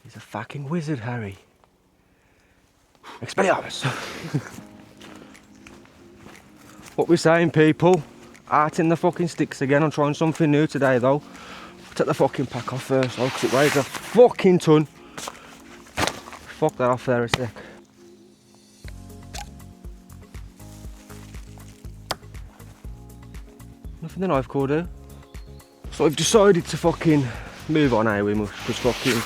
He's a fucking wizard, Harry. Expelliarmus! What we're saying, people, arting the fucking sticks again. I'm trying something new today, though. Take the fucking pack off first, though, because it weighs a fucking ton. Fuck that off there a sec. Nothing the knife could do. So I've decided to fucking move on how we must, because fucking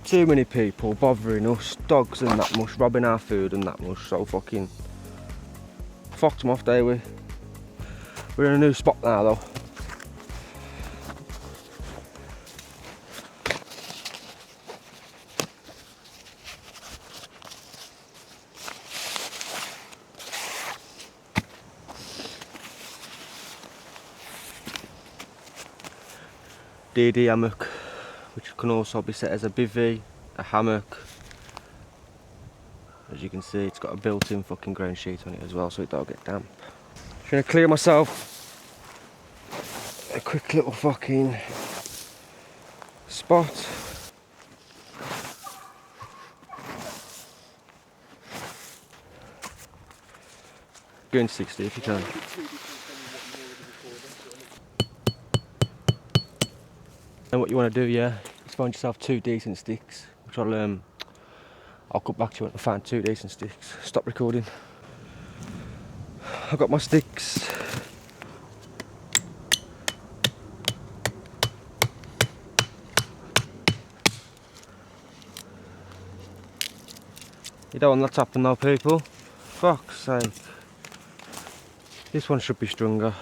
too many people bothering us, dogs and that much, robbing our food and that much, so fucking fucked them off, there we. We're in a new spot now though. DJI hammock, which can also be set as a bivvy, a hammock. As you can see, it's got a built-in fucking ground sheet on it as well, so it don't get damp. Just gonna clear myself a quick little fucking spot. Go in 60 if you can. And what you want to do, yeah, is find yourself 2 decent sticks, which I'll come back to you when I find 2 decent sticks. Stop recording. I've got my sticks. You don't want that to happen though, people. Fuck's sake. This one should be stronger.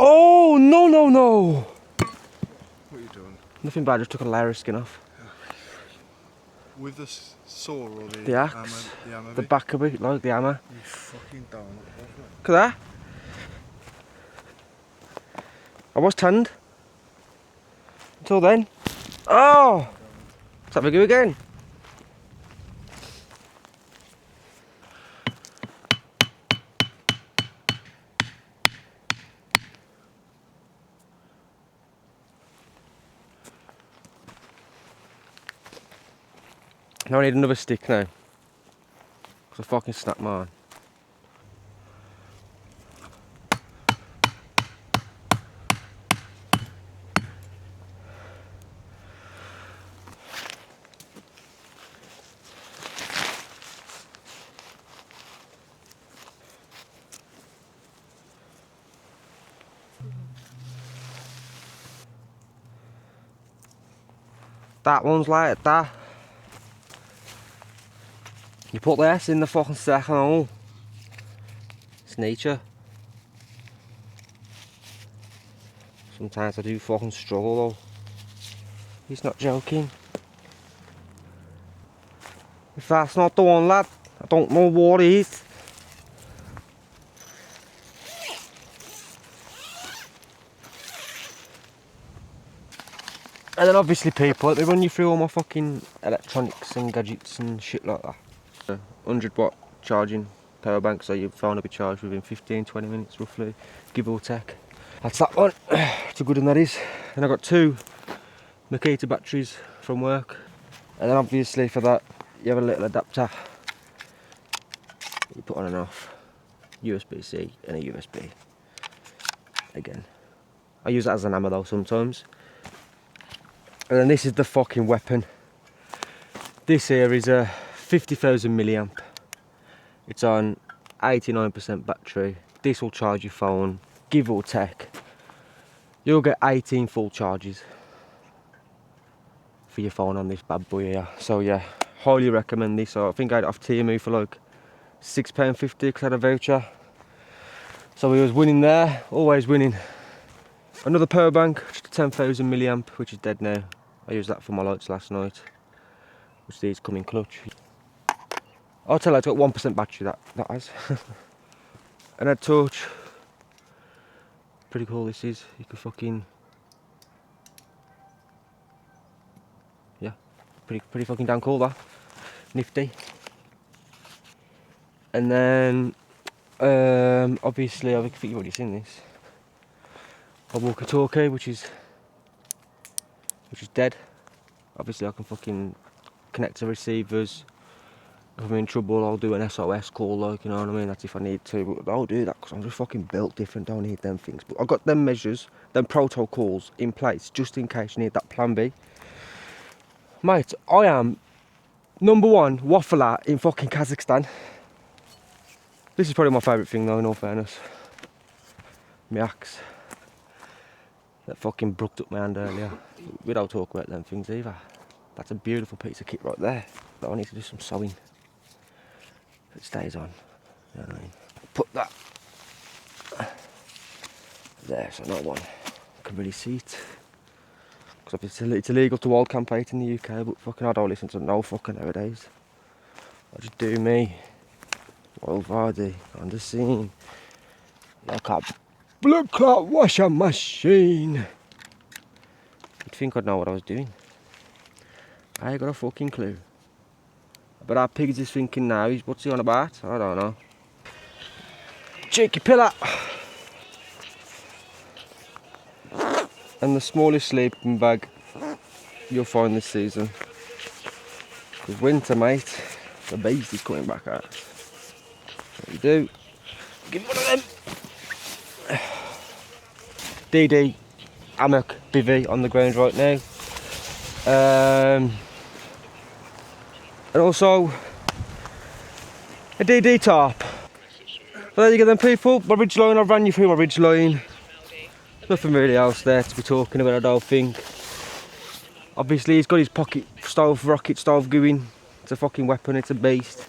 Oh, no, no, no! What are you doing? Nothing bad, just took a layer of skin off. With the saw or The axe, hammer the back of it, like the hammer. You fucking down. Look at that. I was tanned. Until then. Oh! Let's have a go again. Now I need another stick now. Because I fucking snapped mine. That one's like that. You put this in the fucking second hole. It's nature. Sometimes I do fucking struggle though. He's not joking. If that's not the one, lad, I don't know what it is. And then obviously people, they run you through all my fucking electronics and gadgets and shit like that. 100 watt charging power bank, so your phone will be charged within 15-20 minutes roughly, give or take. That's that one. It's a good one that is. And I've got 2 Makita batteries from work. And then obviously for that you have a little adapter you put on and off, USB-C and a USB. Again, I use that as an hammer though sometimes. And then this is the fucking weapon. This here is a 50,000 milliamp. It's on 89% battery. This will charge your phone, give or take. You'll get 18 full charges for your phone on this bad boy here. So yeah, highly recommend this. So I think I had it off TMU for like £6.50 because I had a voucher. So we was winning there, always winning. Another power bank, just a 10,000 milliamp, which is dead now. I used that for my lights last night, which these come in clutch. I'll tell you, it's got 1% battery, that has. And a torch. Pretty cool this is. You can fucking, yeah, pretty fucking damn cool that. Nifty. And then, obviously, I think you've already seen this. A walkie-talkie, which is dead. Obviously, I can fucking connect to receivers. If I'm in trouble, I'll do an SOS call, like, you know what I mean? That's if I need to, but I'll do that because I'm just fucking built different, don't need them things. But I've got them measures, them protocols in place, just in case you need that plan B. Mate, I am #1 waffler in fucking Kazakhstan. This is probably my favourite thing though, in all fairness. My axe. That fucking brooked up my hand earlier. We don't talk about them things either. That's a beautiful piece of kit right there. But I need to do some sewing. It stays on. You know what I mean? Put that there so no one can really see it. Because it's illegal to wild camp out in the UK, but fucking I don't listen to no fucking nowadays. I just do me. WildVardyy on the scene. Like a blood clot washing machine. You'd think I'd know what I was doing. I ain't got a fucking clue. But our pigs is thinking now, what's he on about? I don't know. Cheeky pillar! And the smallest sleeping bag you'll find this season. Because winter, mate, the beast is coming back out. What you do? Give one of them! DJI Mic Mini on the ground right now. And also a DD tarp. So there you go then people, my ridge line, I've ran you through my ridge line. Nothing really else there to be talking about, I don't think. Obviously he's got his pocket stove, rocket stove going. It's a fucking weapon, it's a beast.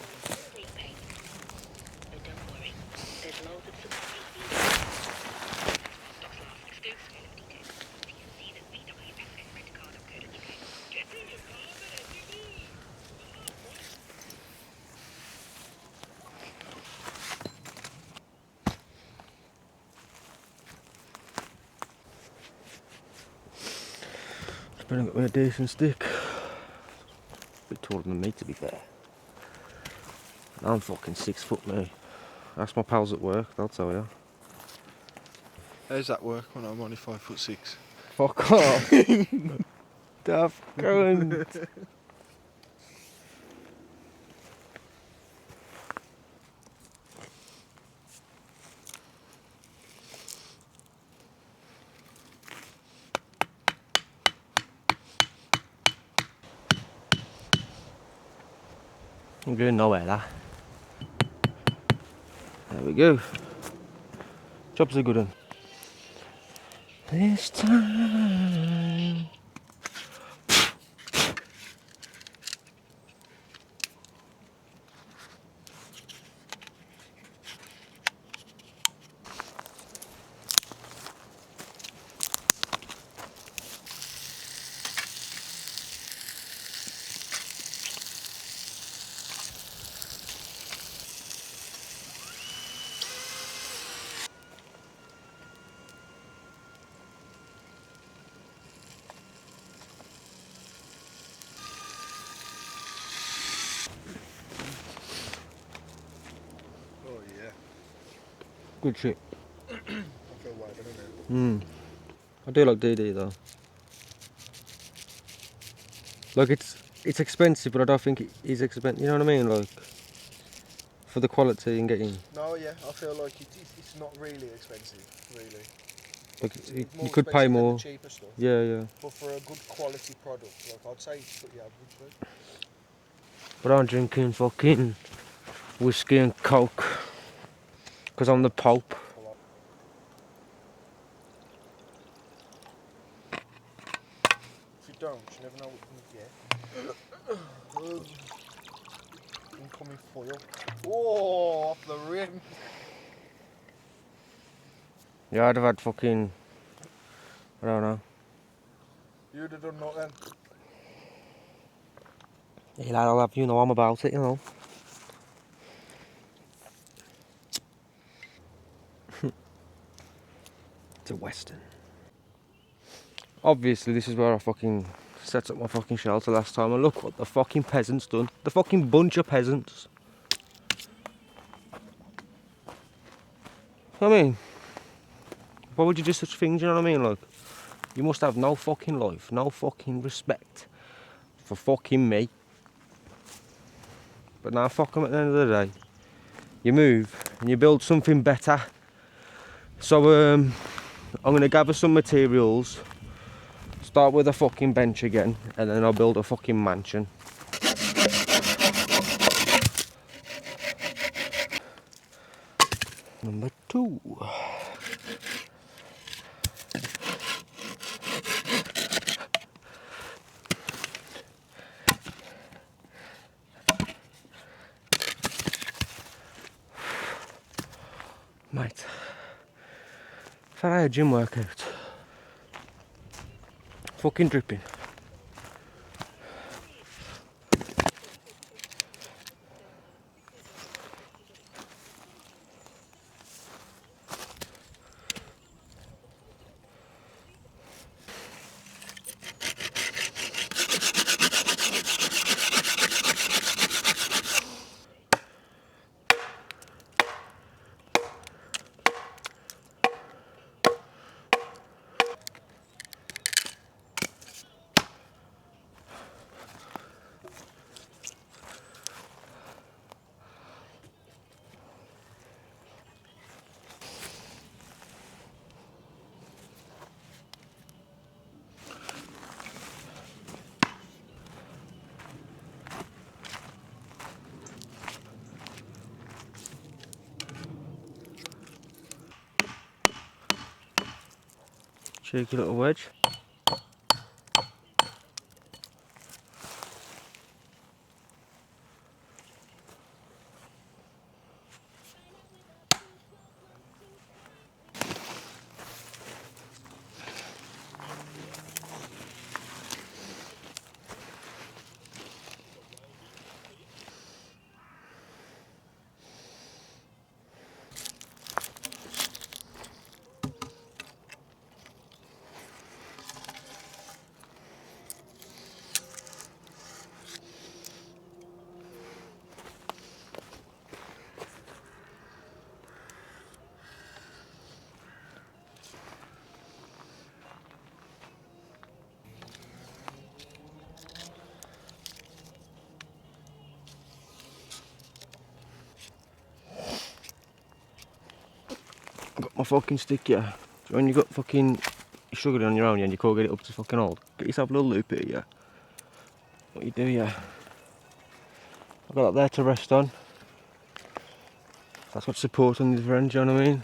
Been got me a decent stick. A bit taller than me to be fair. I'm fucking 6 foot me. Ask my pals at work, they'll tell you. How's that work when I'm only 5'6"? Fuck off. Daft cunt. I'm going nowhere, that. There we go. Job's a good one. This time. Oh yeah. Good shit. I feel waving in it. I do like DD though. Like it's expensive, but I don't think it is expensive. You know what I mean? Like for the quality and getting. No, yeah, I feel like it's not really expensive, really. Like It's you more could pay expensive than more. the cheaper stuff. Yeah, yeah. But for a good quality product, like I'd say it's pretty average, right? But I'm drinking fucking whiskey and coke because I'm the Pope. If you don't, you never know what you can get. Incoming foil. Oh, off the rim. Yeah, I'd have had fucking, I don't know. You'd have done nothing. Yeah, lad, I'll have you know I'm about it, you know. It's a Western. Obviously, this is where I fucking set up my fucking shelter last time, and look what the fucking peasants done. The fucking bunch of peasants. I mean, why would you do such things, you know what I mean? Like, you must have no fucking life, no fucking respect for fucking me. But now fuck them at the end of the day. You move and you build something better. So I'm gonna gather some materials, start with a fucking bench again, and then I'll build a fucking mansion. Number 2. Mate, if I had a gym workout, fucking dripping. Cheeky little wedge. Got my fucking stick here. So when you got fucking you're struggling on your own, yeah, and you can't get it up to fucking hold, get yourself a little loop here, yeah. What you do, yeah. I've got that there to rest on. That's got support on the other end, do you know what I mean?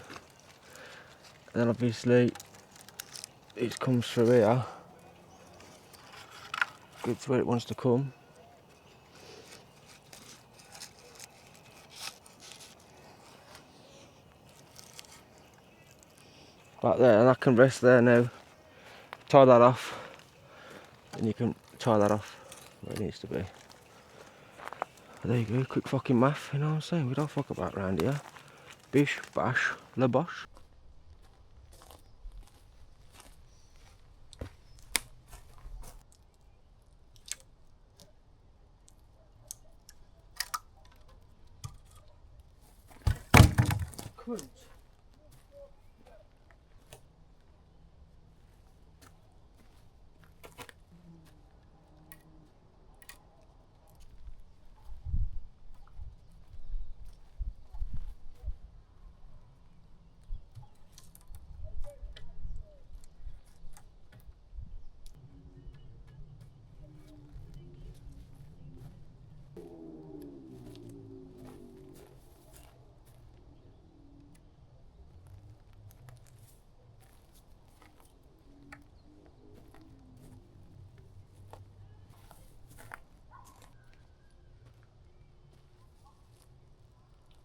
And then obviously it comes through here. Good to where it wants to come. Like there, and I can rest there now. Tie that off, and you can tie that off where it needs to be. But there you go, quick fucking math, you know what I'm saying? We don't fuck about round here. Bish, bash, la bosh. Cunt.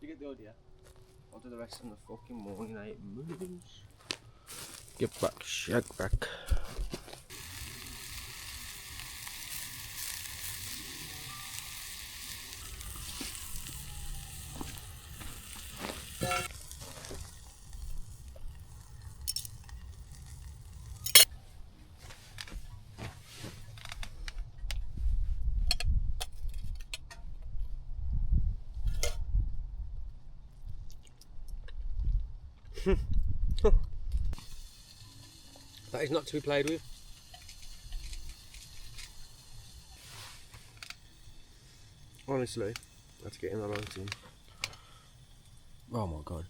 You get the idea? I'll do the rest in the fucking morning, I moves. Get back, shag back. That is not to be played with. Honestly, let's get in the lighting. Oh my god.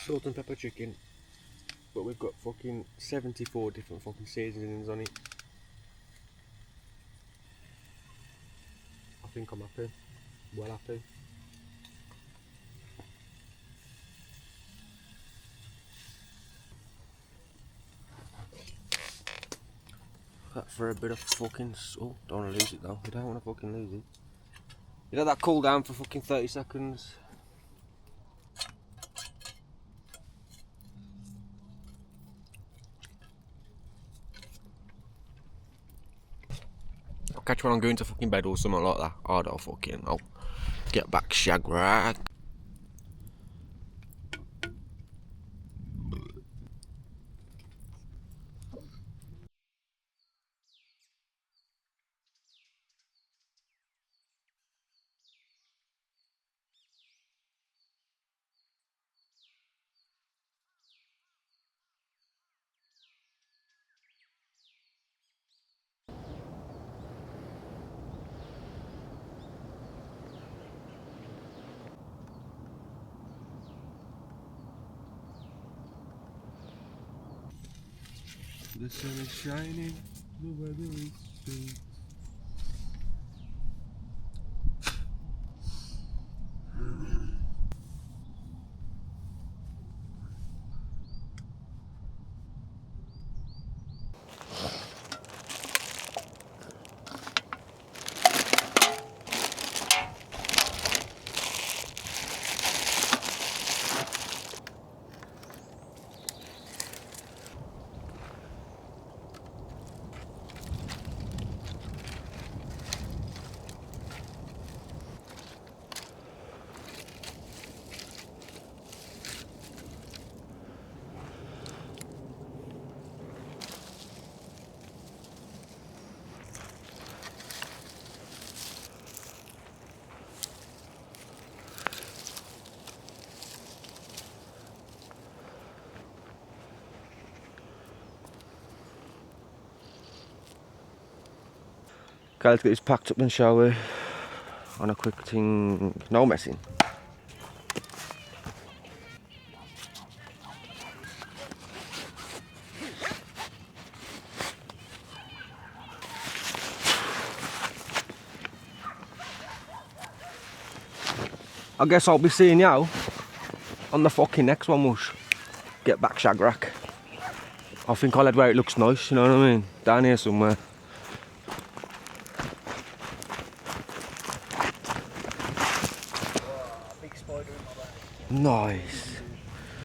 Salt and pepper chicken, but we've got fucking 74 different fucking seasonings on it. I think I'm happy, well happy. That for a bit of fucking, oh, don't want to lose it though, I don't want to fucking lose it. You let that cool down for fucking 30 seconds. I'll catch when I'm going to fucking bed or something like that. I don't fucking know. Get back, shag rag. The sun is shining, the weather is sweet. Okay, let's get this packed up and shall we? On a quick thing, no messing. I guess I'll be seeing you on the fucking next one, Mush. Get back, shag rack. I think I'll head where it looks nice, you know what I mean? Down here somewhere. Big spider in my bag. Nice.